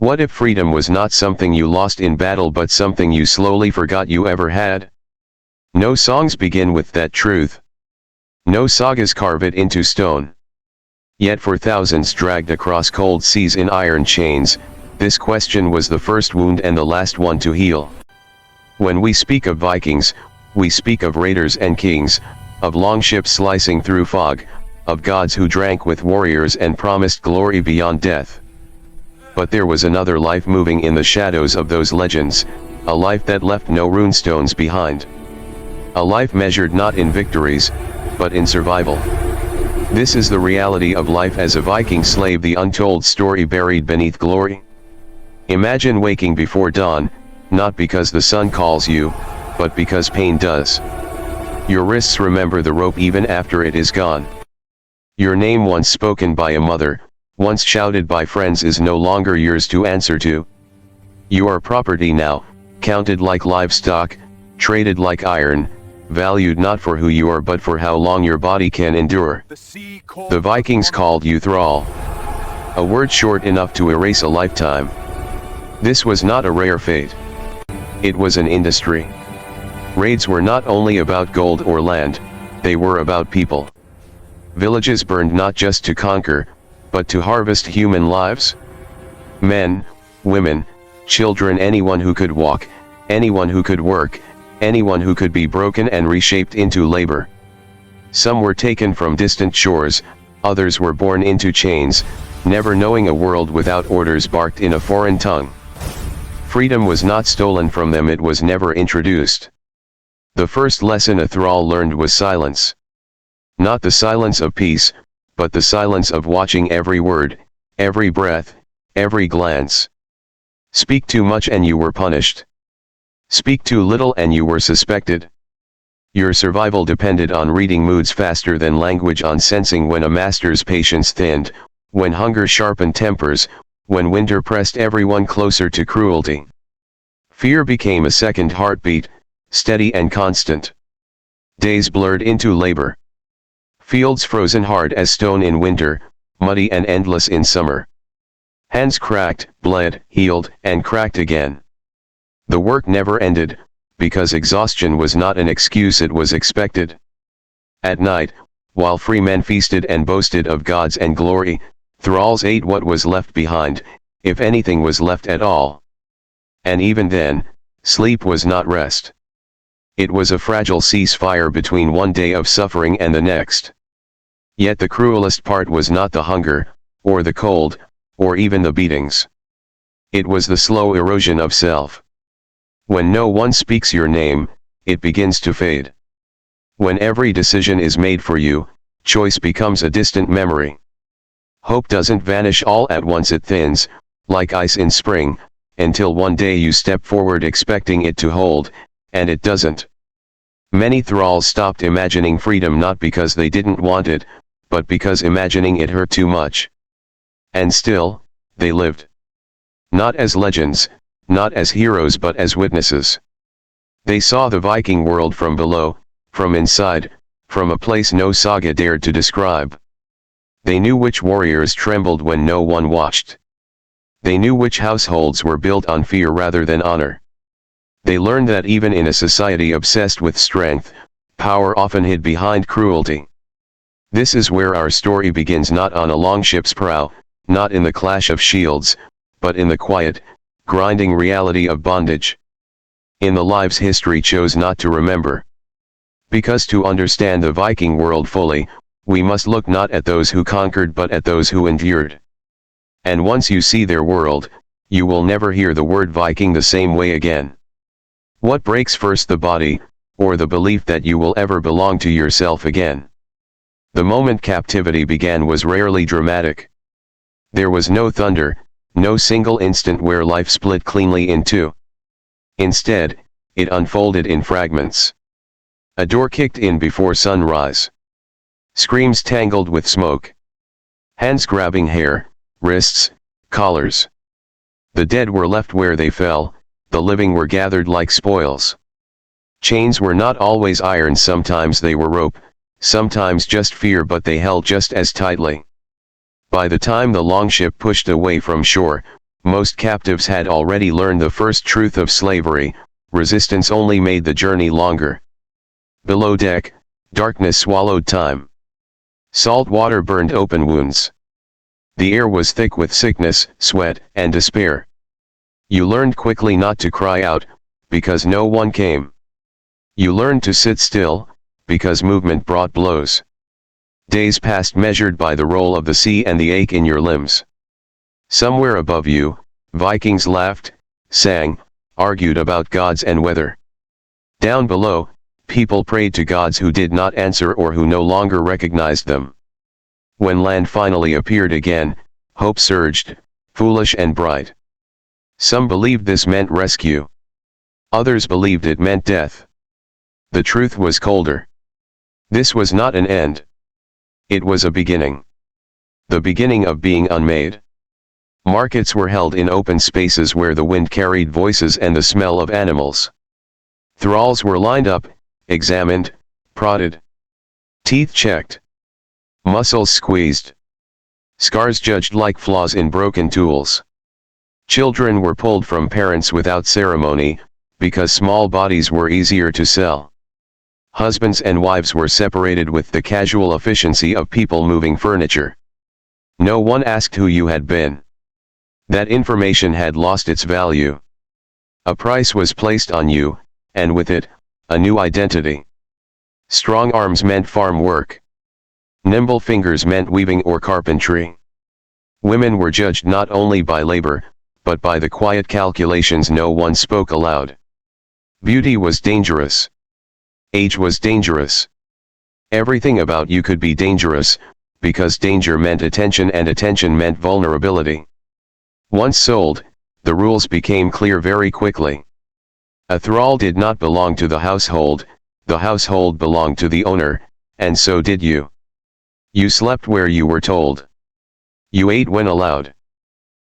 What if freedom was not something you lost in battle but something you slowly forgot you ever had? No songs begin with that truth. No sagas carve it into stone. Yet for thousands dragged across cold seas in iron chains, this question was the first wound and the last one to heal. When we speak of Vikings, we speak of raiders and kings, of longships slicing through fog, of gods who drank with warriors and promised glory beyond death. But there was another life moving in the shadows of those legends, a life that left no runestones behind. A life measured not in victories, but in survival. This is the reality of life as a Viking slave, the untold story buried beneath glory. Imagine waking before dawn, not because the sun calls you, but because pain does. Your wrists remember the rope even after it is gone. Your name once spoken by a mother, once shouted by friends, is no longer yours to answer to. You are property now, counted like livestock, traded like iron, valued not for who you are but for how long your body can endure. The Vikings called you thrall. A word short enough to erase a lifetime. This was not a rare fate. It was an industry. Raids were not only about gold or land, they were about people. Villages burned not just to conquer, but to harvest human lives. Men, women, children, anyone who could walk, anyone who could work, anyone who could be broken and reshaped into labor. Some were taken from distant shores, others were born into chains, never knowing a world without orders barked in a foreign tongue. Freedom was not stolen from them, it was never introduced. The first lesson a thrall learned was silence. Not the silence of peace, but the silence of watching every word, every breath, every glance. Speak too much and you were punished. Speak too little and you were suspected. Your survival depended on reading moods faster than language, on sensing when a master's patience thinned, when hunger sharpened tempers, when winter pressed everyone closer to cruelty. Fear became a second heartbeat, steady and constant. Days blurred into labor. Fields frozen hard as stone in winter, muddy and endless in summer. Hands cracked, bled, healed, and cracked again. The work never ended, because exhaustion was not an excuse, it was expected. At night, while free men feasted and boasted of gods and glory, thralls ate what was left behind, if anything was left at all. And even then, sleep was not rest. It was a fragile ceasefire between one day of suffering and the next. Yet the cruelest part was not the hunger, or the cold, or even the beatings. It was the slow erosion of self. When no one speaks your name, it begins to fade. When every decision is made for you, choice becomes a distant memory. Hope doesn't vanish all at once, it thins, like ice in spring, until one day you step forward expecting it to hold, and it doesn't. Many thralls stopped imagining freedom not because they didn't want it, but because imagining it hurt too much. And still, they lived. Not as legends, not as heroes, but as witnesses. They saw the Viking world from below, from inside, from a place no saga dared to describe. They knew which warriors trembled when no one watched. They knew which households were built on fear rather than honor. They learned that even in a society obsessed with strength, power often hid behind cruelty. This is where our story begins, not on a longship's prow, not in the clash of shields, but in the quiet, grinding reality of bondage. In the lives history chose not to remember. Because to understand the Viking world fully, we must look not at those who conquered but at those who endured. And once you see their world, you will never hear the word Viking the same way again. What breaks first, the body, or the belief that you will ever belong to yourself again? The moment captivity began was rarely dramatic. There was no thunder, no single instant where life split cleanly in two. Instead, it unfolded in fragments. A door kicked in before sunrise. Screams tangled with smoke. Hands grabbing hair, wrists, collars. The dead were left where they fell, the living were gathered like spoils. Chains were not always iron, sometimes they were rope, sometimes just fear, but they held just as tightly. By the time the longship pushed away from shore, Most captives had already learned the first truth of slavery: resistance only made the journey longer. Below deck, darkness swallowed time. Salt water burned open wounds. The air was thick with sickness, sweat, and despair. You learned quickly not to cry out, because no one came. You learned to sit still, because movement brought blows. Days passed measured by the roll of the sea and the ache in your limbs. Somewhere above you, Vikings laughed, sang, argued about gods and weather. Down below, people prayed to gods who did not answer or who no longer recognized them. When land finally appeared again, hope surged, foolish and bright. Some believed this meant rescue. Others believed it meant death. The truth was colder. This was not an end. It was a beginning. The beginning of being unmade. Markets were held in open spaces where the wind carried voices and the smell of animals. Thralls were lined up, examined, prodded. Teeth checked. Muscles squeezed. Scars judged like flaws in broken tools. Children were pulled from parents without ceremony, because small bodies were easier to sell. Husbands and wives were separated with the casual efficiency of people moving furniture. No one asked who you had been. That information had lost its value. A price was placed on you, and with it, a new identity. Strong arms meant farm work. Nimble fingers meant weaving or carpentry. Women were judged not only by labor, but by the quiet calculations no one spoke aloud. Beauty was dangerous. Age was dangerous. Everything about you could be dangerous, because danger meant attention and attention meant vulnerability. Once sold, the rules became clear very quickly. A thrall did not belong to the household belonged to the owner, and so did you. You slept where you were told. You ate when allowed.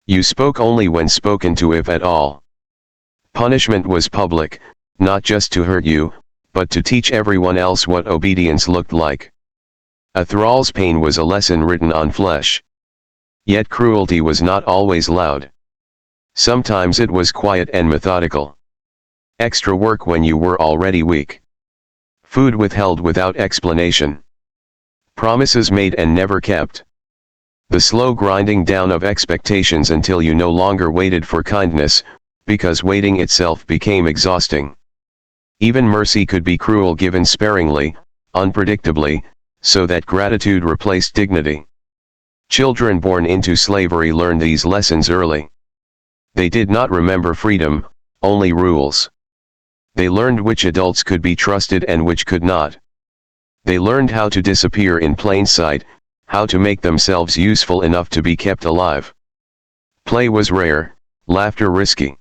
You spoke only when spoken to, if at all. Punishment was public, not just to hurt you, but to teach everyone else what obedience looked like. A thrall's pain was a lesson written on flesh. Yet cruelty was not always loud. Sometimes it was quiet and methodical. Extra work when you were already weak. Food withheld without explanation. Promises made and never kept. The slow grinding down of expectations until you no longer waited for kindness, because waiting itself became exhausting. Even mercy could be cruel given sparingly, unpredictably, so that gratitude replaced dignity. Children born into slavery learned these lessons early. They did not remember freedom, only rules. They learned which adults could be trusted and which could not. They learned how to disappear in plain sight, how to make themselves useful enough to be kept alive. Play was rare, laughter risky.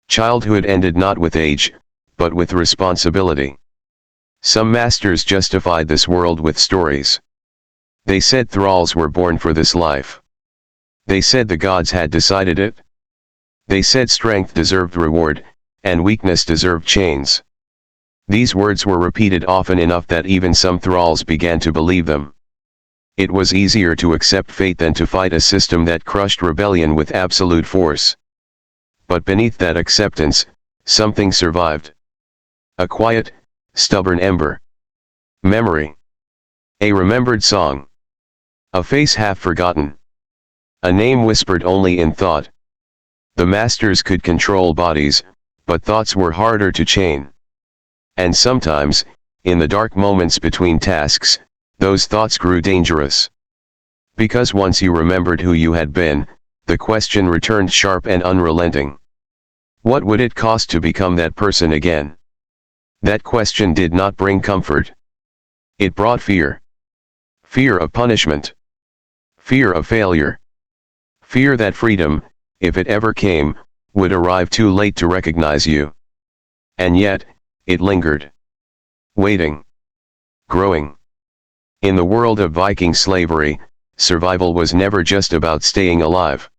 Childhood ended not with age, but with responsibility. Some masters justified this world with stories. They said thralls were born for this life. They said the gods had decided it. They said strength deserved reward, and weakness deserved chains. These words were repeated often enough that even some thralls began to believe them. It was easier to accept fate than to fight a system that crushed rebellion with absolute force. But beneath that acceptance, something survived. A quiet, stubborn ember. Memory. A remembered song. A face half forgotten. A name whispered only in thought. The masters could control bodies, but thoughts were harder to chain. And sometimes, in the dark moments between tasks, those thoughts grew dangerous. Because once you remembered who you had been, the question returned sharp and unrelenting. What would it cost to become that person again? That question did not bring comfort. It brought fear. Fear of punishment. Fear of failure. Fear that freedom, if it ever came, would arrive too late to recognize you. And yet, it lingered. Waiting. Growing. In the world of Viking slavery, survival was never just about staying alive.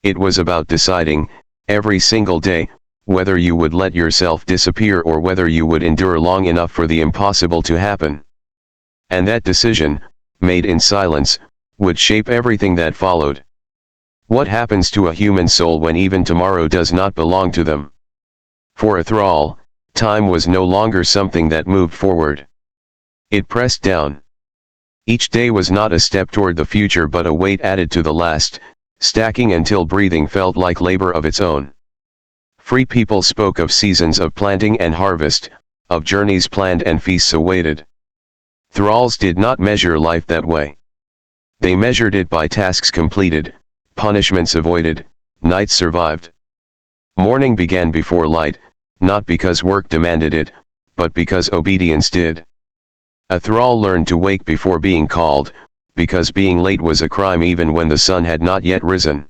It was about deciding, every single day, whether you would let yourself disappear or whether you would endure long enough for the impossible to happen. And that decision, made in silence, would shape everything that followed. What happens to a human soul when even tomorrow does not belong to them? For a thrall, time was no longer something that moved forward. It pressed down. Each day was not a step toward the future but a weight added to the last, stacking until breathing felt like labor of its own. Free people spoke of seasons of planting and harvest, of journeys planned and feasts awaited. Thralls did not measure life that way. They measured it by tasks completed, punishments avoided, nights survived. Morning began before light, not because work demanded it, but because obedience did. A thrall learned to wake before being called, because being late was a crime even when the sun had not yet risen.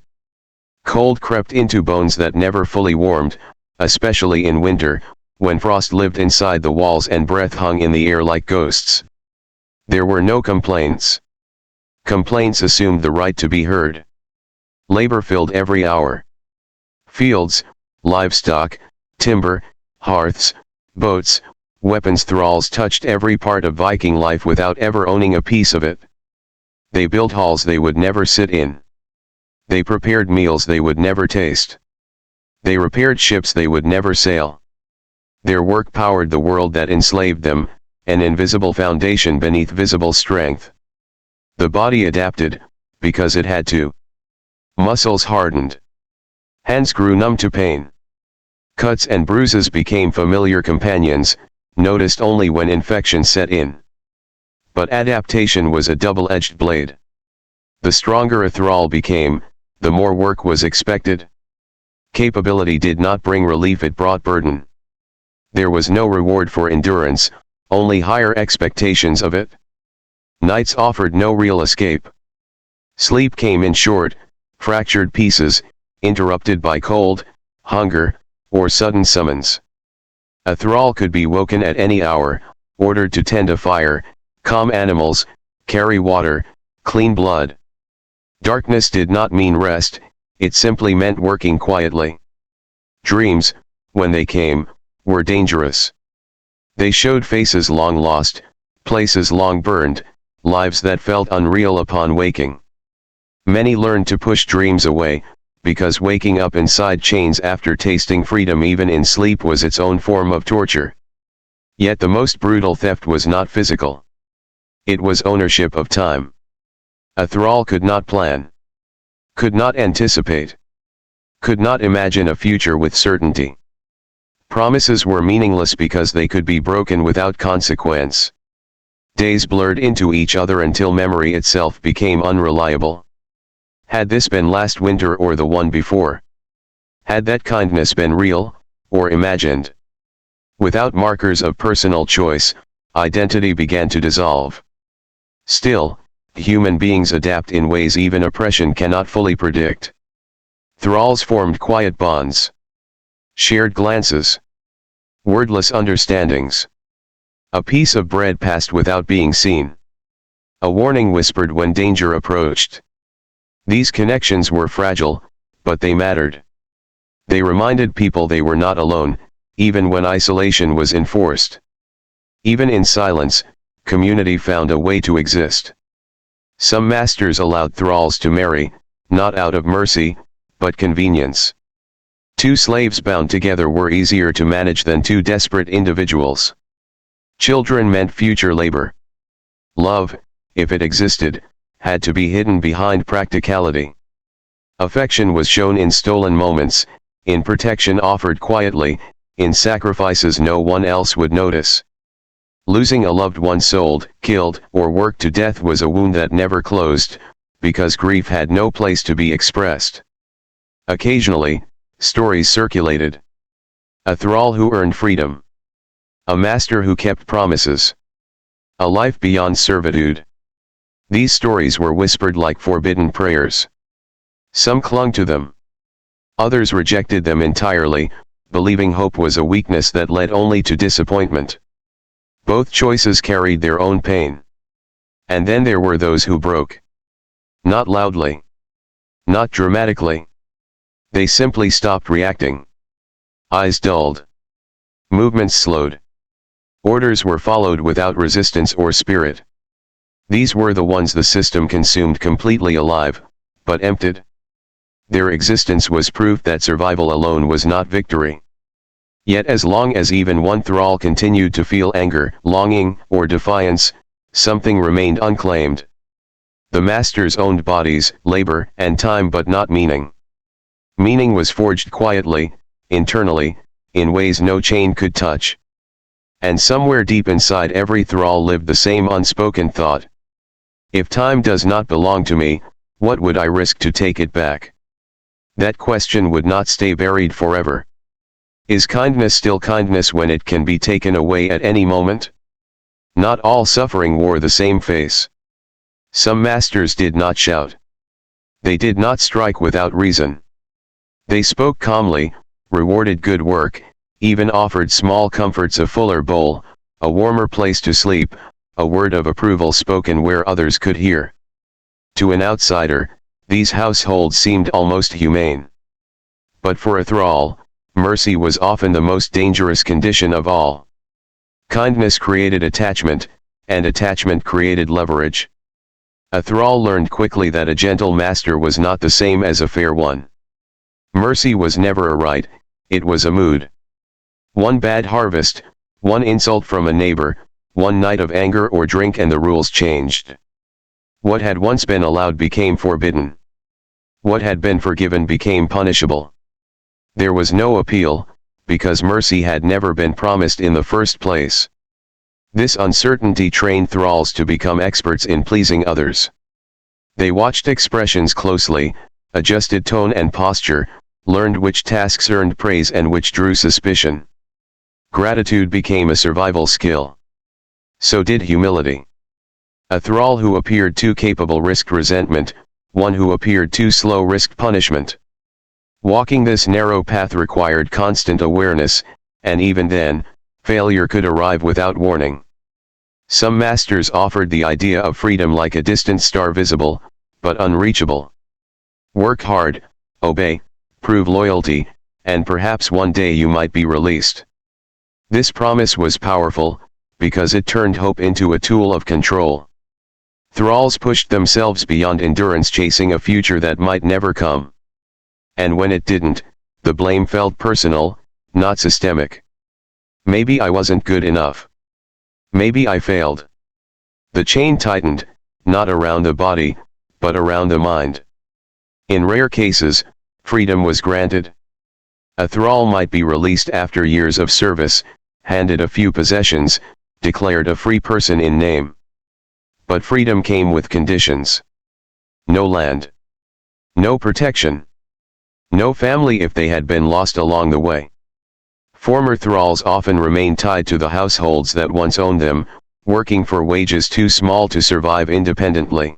Cold crept into bones that never fully warmed, especially in winter, when frost lived inside the walls and breath hung in the air like ghosts. There were no complaints. Complaints assumed the right to be heard. Labor filled every hour. Fields, livestock, timber, hearths, boats, weapons. Thralls touched every part of Viking life without ever owning a piece of it. They built halls they would never sit in. They prepared meals they would never taste. They repaired ships they would never sail. Their work powered the world that enslaved them, an invisible foundation beneath visible strength. The body adapted, because it had to. Muscles hardened. Hands grew numb to pain. Cuts and bruises became familiar companions, noticed only when infection set in. But adaptation was a double-edged blade. The stronger a thrall became, the more work was expected. Capability did not bring relief, it brought burden. There was no reward for endurance, only higher expectations of it. Nights offered no real escape. Sleep came in short, fractured pieces, interrupted by cold, hunger, or sudden summons. A thrall could be woken at any hour, ordered to tend a fire, calm animals, carry water, clean blood. Darkness did not mean rest, it simply meant working quietly. Dreams, when they came, were dangerous. They showed faces long lost, places long burned, lives that felt unreal upon waking. Many learned to push dreams away, because waking up inside chains after tasting freedom even in sleep was its own form of torture. Yet the most brutal theft was not physical. It was ownership of time. A thrall could not plan. Could not anticipate. Could not imagine a future with certainty. Promises were meaningless because they could be broken without consequence. Days blurred into each other until memory itself became unreliable. Had this been last winter or the one before? Had that kindness been real, or imagined? Without markers of personal choice, identity began to dissolve. Still, human beings adapt in ways even oppression cannot fully predict. Thralls formed quiet bonds. Shared glances. Wordless understandings. A piece of bread passed without being seen. A warning whispered when danger approached. These connections were fragile, but they mattered. They reminded people they were not alone, even when isolation was enforced. Even in silence, community found a way to exist. Some masters allowed thralls to marry, not out of mercy, but convenience. Two slaves bound together were easier to manage than two desperate individuals. Children meant future labor. Love, if it existed, had to be hidden behind practicality. Affection was shown in stolen moments, in protection offered quietly, in sacrifices no one else would notice. Losing a loved one sold, killed, or worked to death was a wound that never closed, because grief had no place to be expressed. Occasionally, stories circulated. A thrall who earned freedom. A master who kept promises. A life beyond servitude. These stories were whispered like forbidden prayers. Some clung to them. Others rejected them entirely, believing hope was a weakness that led only to disappointment. Both choices carried their own pain. And then there were those who broke. Not loudly. Not dramatically. They simply stopped reacting. Eyes dulled. Movements slowed. Orders were followed without resistance or spirit. These were the ones the system consumed completely alive, but emptied. Their existence was proof that survival alone was not victory. Yet as long as even one thrall continued to feel anger, longing, or defiance, something remained unclaimed. The masters owned bodies, labor, and time, but not meaning. Meaning was forged quietly, internally, in ways no chain could touch. And somewhere deep inside every thrall lived the same unspoken thought. If time does not belong to me, what would I risk to take it back? That question would not stay buried forever. Is kindness still kindness when it can be taken away at any moment? Not all suffering wore the same face. Some masters did not shout. They did not strike without reason. They spoke calmly, rewarded good work, even offered small comforts: a fuller bowl, a warmer place to sleep, a word of approval spoken where others could hear. To an outsider, these households seemed almost humane. But for a thrall, mercy was often the most dangerous condition of all. Kindness created attachment, and attachment created leverage. A thrall learned quickly that a gentle master was not the same as a fair one. Mercy was never a right, it was a mood. One bad harvest, one insult from a neighbor, one night of anger or drink, and the rules changed. What had once been allowed became forbidden. What had been forgiven became punishable. There was no appeal, because mercy had never been promised in the first place. This uncertainty trained thralls to become experts in pleasing others. They watched expressions closely, adjusted tone and posture, learned which tasks earned praise and which drew suspicion. Gratitude became a survival skill. So did humility. A thrall who appeared too capable risked resentment, one who appeared too slow risked punishment. Walking this narrow path required constant awareness, and even then, failure could arrive without warning. Some masters offered the idea of freedom like a distant star, visible, but unreachable. Work hard, obey, prove loyalty, and perhaps one day you might be released. This promise was powerful, because it turned hope into a tool of control. Thralls pushed themselves beyond endurance, chasing a future that might never come. And when it didn't, the blame felt personal, not systemic. Maybe I wasn't good enough. Maybe I failed. The chain tightened, not around the body, but around the mind. In rare cases, freedom was granted. A thrall might be released after years of service, handed a few possessions, declared a free person in name. But freedom came with conditions. No land. No protection. No family if they had been lost along the way. Former thralls often remained tied to the households that once owned them, working for wages too small to survive independently.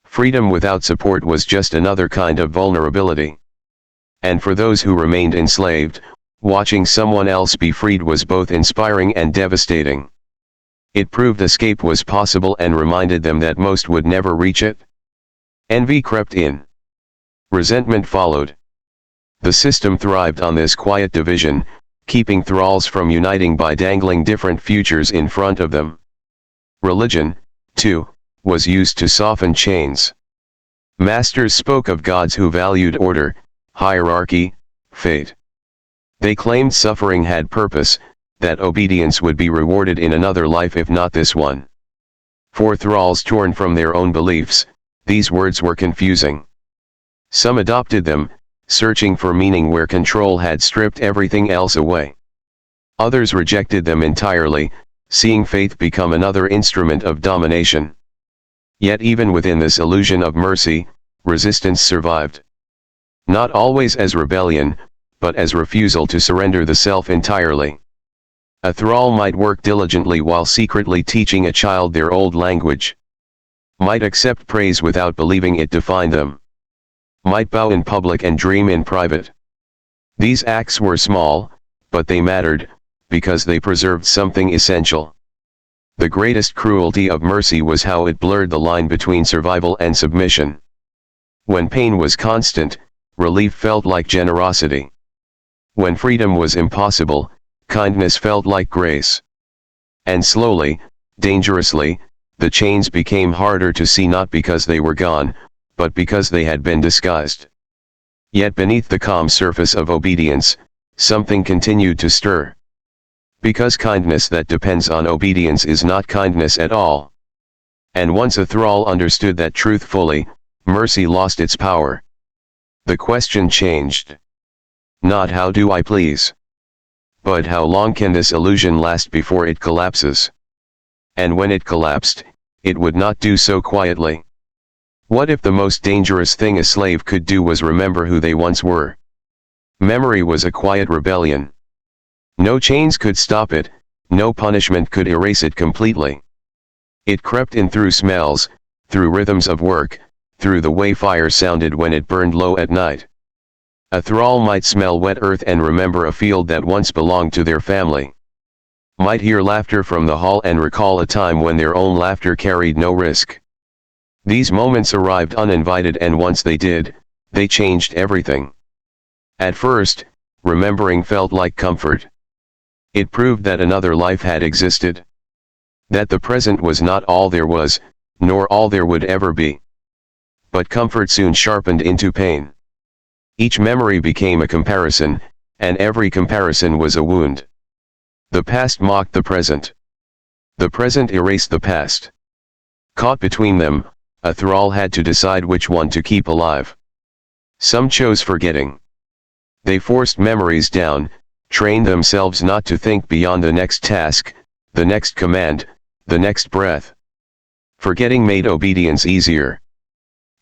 Freedom without support was just another kind of vulnerability. And for those who remained enslaved, watching someone else be freed was both inspiring and devastating. It proved escape was possible and reminded them that most would never reach it. Envy crept in. Resentment followed. The system thrived on this quiet division, keeping thralls from uniting by dangling different futures in front of them. Religion, too, was used to soften chains. Masters spoke of gods who valued order, hierarchy, fate. They claimed suffering had purpose, that obedience would be rewarded in another life if not this one. For thralls torn from their own beliefs, these words were confusing. Some adopted them, searching for meaning where control had stripped everything else away. Others rejected them entirely, seeing faith become another instrument of domination. Yet even within this illusion of mercy, resistance survived. Not always as rebellion, but as refusal to surrender the self entirely. A thrall might work diligently while secretly teaching a child their old language. Might accept praise without believing it defined them. Might bow in public and dream in private. These acts were small, but they mattered, because they preserved something essential. The greatest cruelty of mercy was how it blurred the line between survival and submission. When pain was constant, relief felt like generosity. When freedom was impossible, kindness felt like grace. And slowly, dangerously, the chains became harder to see, not because they were gone, but because they had been disguised. Yet beneath the calm surface of obedience, something continued to stir. Because kindness that depends on obedience is not kindness at all. And once a thrall understood that truth fully, mercy lost its power. The question changed. Not how do I please? But how long can this illusion last before it collapses? And when it collapsed, it would not do so quietly. What if the most dangerous thing a slave could do was remember who they once were? Memory was a quiet rebellion. No chains could stop it, no punishment could erase it completely. It crept in through smells, through rhythms of work, through the way fire sounded when it burned low at night. A thrall might smell wet earth and remember a field that once belonged to their family. Might hear laughter from the hall and recall a time when their own laughter carried no risk. These moments arrived uninvited, and once they did, they changed everything. At first, remembering felt like comfort. It proved that another life had existed. That the present was not all there was, nor all there would ever be. But comfort soon sharpened into pain. Each memory became a comparison, and every comparison was a wound. The past mocked the present. The present erased the past. Caught between them, a thrall had to decide which one to keep alive. Some chose forgetting. They forced memories down, trained themselves not to think beyond the next task, the next command, the next breath. Forgetting made obedience easier.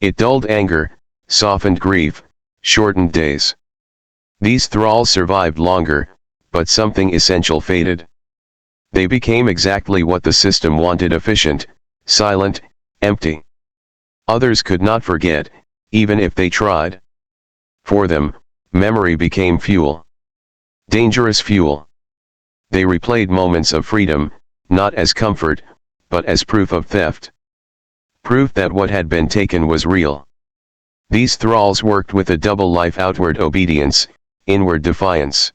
It dulled anger, softened grief, shortened days. These thralls survived longer, but something essential faded. They became exactly what the system wanted: efficient, silent, empty. Others could not forget, even if they tried. For them, memory became fuel. Dangerous fuel. They replayed moments of freedom, not as comfort, but as proof of theft. Proof that what had been taken was real. These thralls worked with a double life: outward obedience, inward defiance.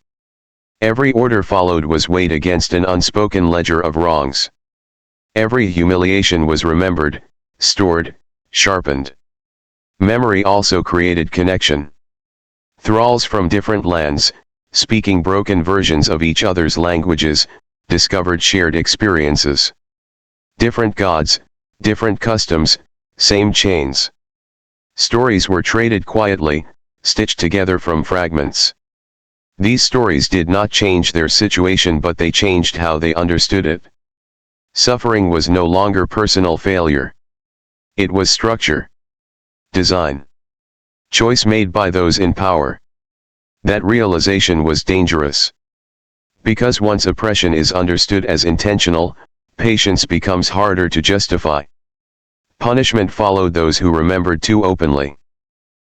Every order followed was weighed against an unspoken ledger of wrongs. Every humiliation was remembered, stored, sharpened. Memory also created connection. Thralls from different lands, speaking broken versions of each other's languages, discovered shared experiences. Different gods, different customs, same chains. Stories were traded quietly, stitched together from fragments. These stories did not change their situation, but they changed how they understood it. Suffering was no longer personal failure. It was structure. Design. Choice made by those in power. That realization was dangerous. Because once oppression is understood as intentional, patience becomes harder to justify. Punishment followed those who remembered too openly.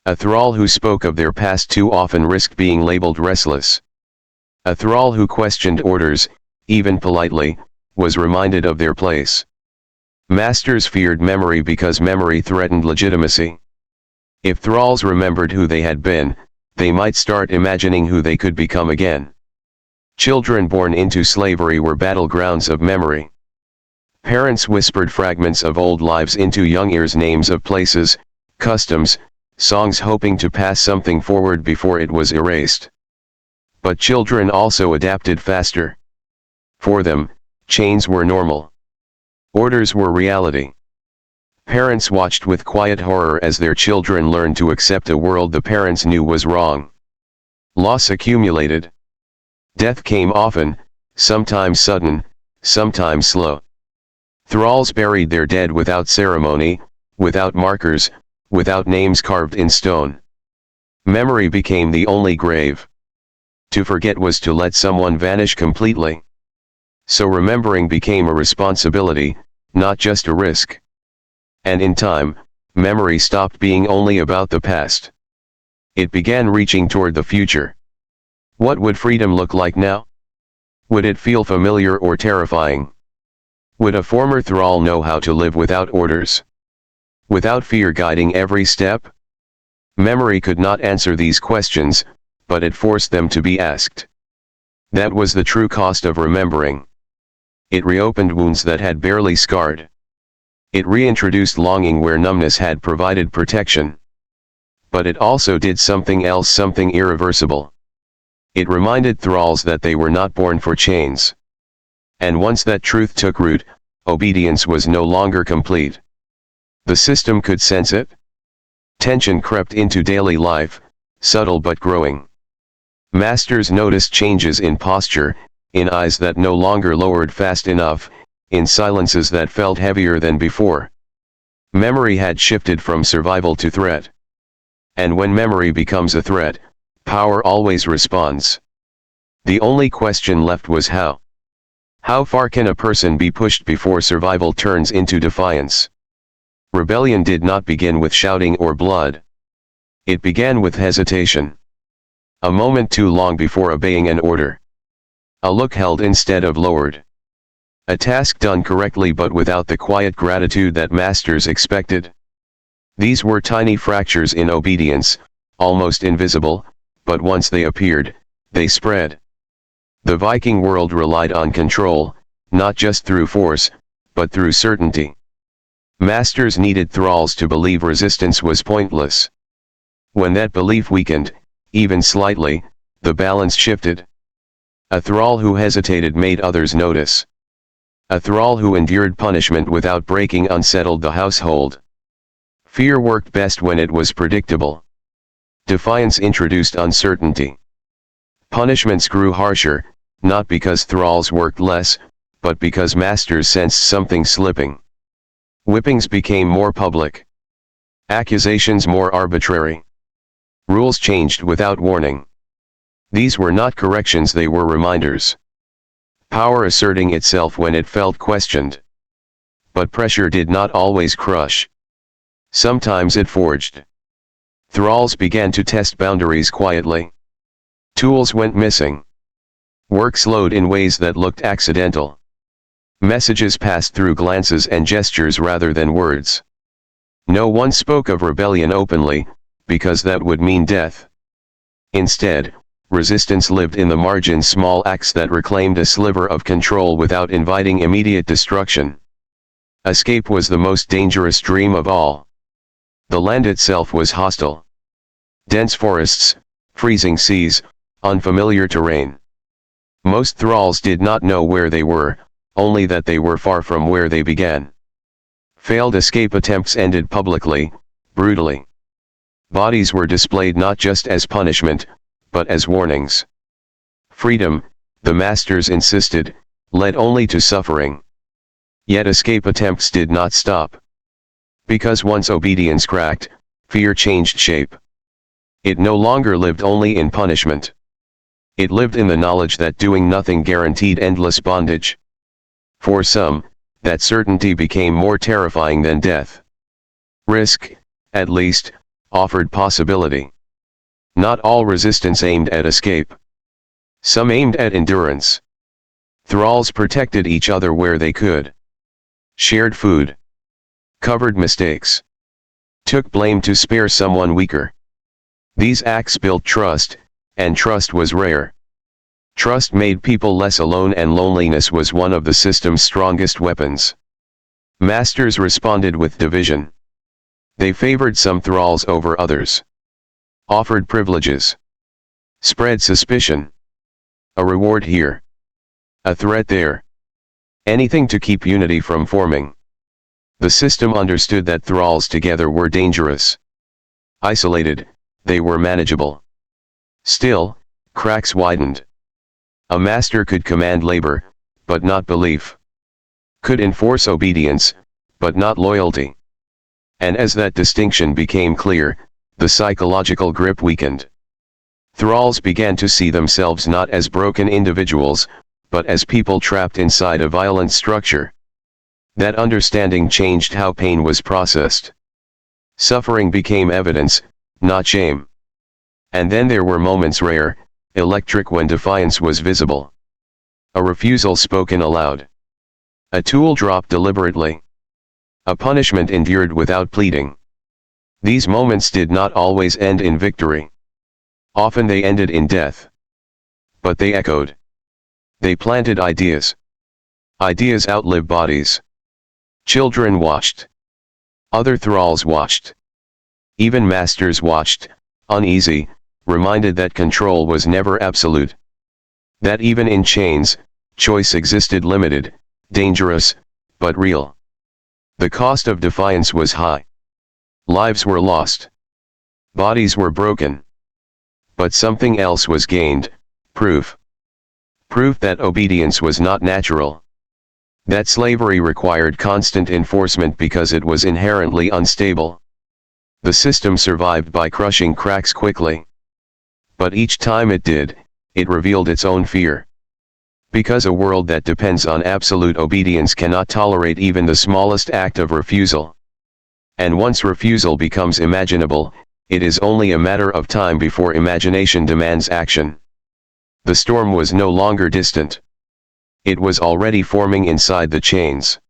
A thrall who spoke of their past too often risked being labeled restless. A thrall who questioned orders, even politely, was reminded of their place. Masters feared memory because memory threatened legitimacy. If thralls remembered who they had been, they might start imagining who they could become again. Children born into slavery were battlegrounds of memory. Parents whispered fragments of old lives into young ears: names of places, customs, songs, hoping to pass something forward before it was erased. But children also adapted faster. For them, chains were normal. Orders were reality. Parents watched with quiet horror as their children learned to accept a world the parents knew was wrong. Loss accumulated. Death came often, sometimes sudden, sometimes slow. Thralls buried their dead without ceremony, without markers, without names carved in stone. Memory became the only grave. To forget was to let someone vanish completely. So remembering became a responsibility, not just a risk. And in time, memory stopped being only about the past. It began reaching toward the future. What would freedom look like now? Would it feel familiar or terrifying? Would a former thrall know how to live without orders? Without fear guiding every step? Memory could not answer these questions, but it forced them to be asked. That was the true cost of remembering. It reopened wounds that had barely scarred. It reintroduced longing where numbness had provided protection. But it also did something else, something irreversible. It reminded Thralls that they were not born for chains. And once that truth took root, obedience was no longer complete. The system could sense it. Tension crept into daily life, subtle but growing. Masters noticed changes in posture, in eyes that no longer lowered fast enough, in silences that felt heavier than before. Memory had shifted from survival to threat. And when memory becomes a threat, power always responds. The only question left was how. How far can a person be pushed before survival turns into defiance? Rebellion did not begin with shouting or blood. It began with hesitation. A moment too long before obeying an order. A look held instead of lowered. A task done correctly but without the quiet gratitude that masters expected. These were tiny fractures in obedience, almost invisible, but once they appeared, they spread. The Viking world relied on control, not just through force, but through certainty. Masters needed thralls to believe resistance was pointless. When that belief weakened, even slightly, the balance shifted. A thrall who hesitated made others notice. A thrall who endured punishment without breaking unsettled the household. Fear worked best when it was predictable. Defiance introduced uncertainty. Punishments grew harsher, not because thralls worked less, but because masters sensed something slipping. Whippings became more public. Accusations more arbitrary. Rules changed without warning. These were not corrections, they were reminders. Power asserting itself when it felt questioned. But pressure did not always crush. Sometimes it forged. Thralls began to test boundaries quietly. Tools went missing. Work slowed in ways that looked accidental. Messages passed through glances and gestures rather than words. No one spoke of rebellion openly, because that would mean death. Instead, resistance lived in the margins, small acts that reclaimed a sliver of control without inviting immediate destruction. Escape was the most dangerous dream of all. The land itself was hostile. Dense forests, freezing seas, unfamiliar terrain. Most thralls did not know where they were, only that they were far from where they began. Failed escape attempts ended publicly, brutally. Bodies were displayed not just as punishment, but as warnings. Freedom, the masters insisted, led only to suffering. Yet escape attempts did not stop. Because once obedience cracked, fear changed shape. It no longer lived only in punishment. It lived in the knowledge that doing nothing guaranteed endless bondage. For some, that certainty became more terrifying than death. Risk, at least, offered possibility. Not all resistance aimed at escape. Some aimed at endurance. Thralls protected each other where they could. Shared food. Covered mistakes. Took blame to spare someone weaker. These acts built trust, and trust was rare. Trust made people less alone, and loneliness was one of the system's strongest weapons. Masters responded with division. They favored some thralls over others. Offered privileges. Spread suspicion. A reward here. A threat there. Anything to keep unity from forming. The system understood that thralls together were dangerous. Isolated, they were manageable. Still, cracks widened. A master could command labor, but not belief. Could enforce obedience, but not loyalty. And as that distinction became clear, the psychological grip weakened. Thralls began to see themselves not as broken individuals, but as people trapped inside a violent structure. That understanding changed how pain was processed. Suffering became evidence, not shame. And then there were moments, rare, electric, when defiance was visible. A refusal spoken aloud. A tool dropped deliberately. A punishment endured without pleading. These moments did not always end in victory. Often they ended in death. But they echoed. They planted ideas. Ideas outlive bodies. Children watched. Other thralls watched. Even masters watched, uneasy, reminded that control was never absolute. That even in chains, choice existed limited, dangerous, but real. The cost of defiance was high. Lives were lost. Bodies were broken. But something else was gained, proof. Proof that obedience was not natural. That slavery required constant enforcement because it was inherently unstable. The system survived by crushing cracks quickly. But each time it did, it revealed its own fear. Because a world that depends on absolute obedience cannot tolerate even the smallest act of refusal. And once refusal becomes imaginable, it is only a matter of time before imagination demands action. The storm was no longer distant. It was already forming inside the chains.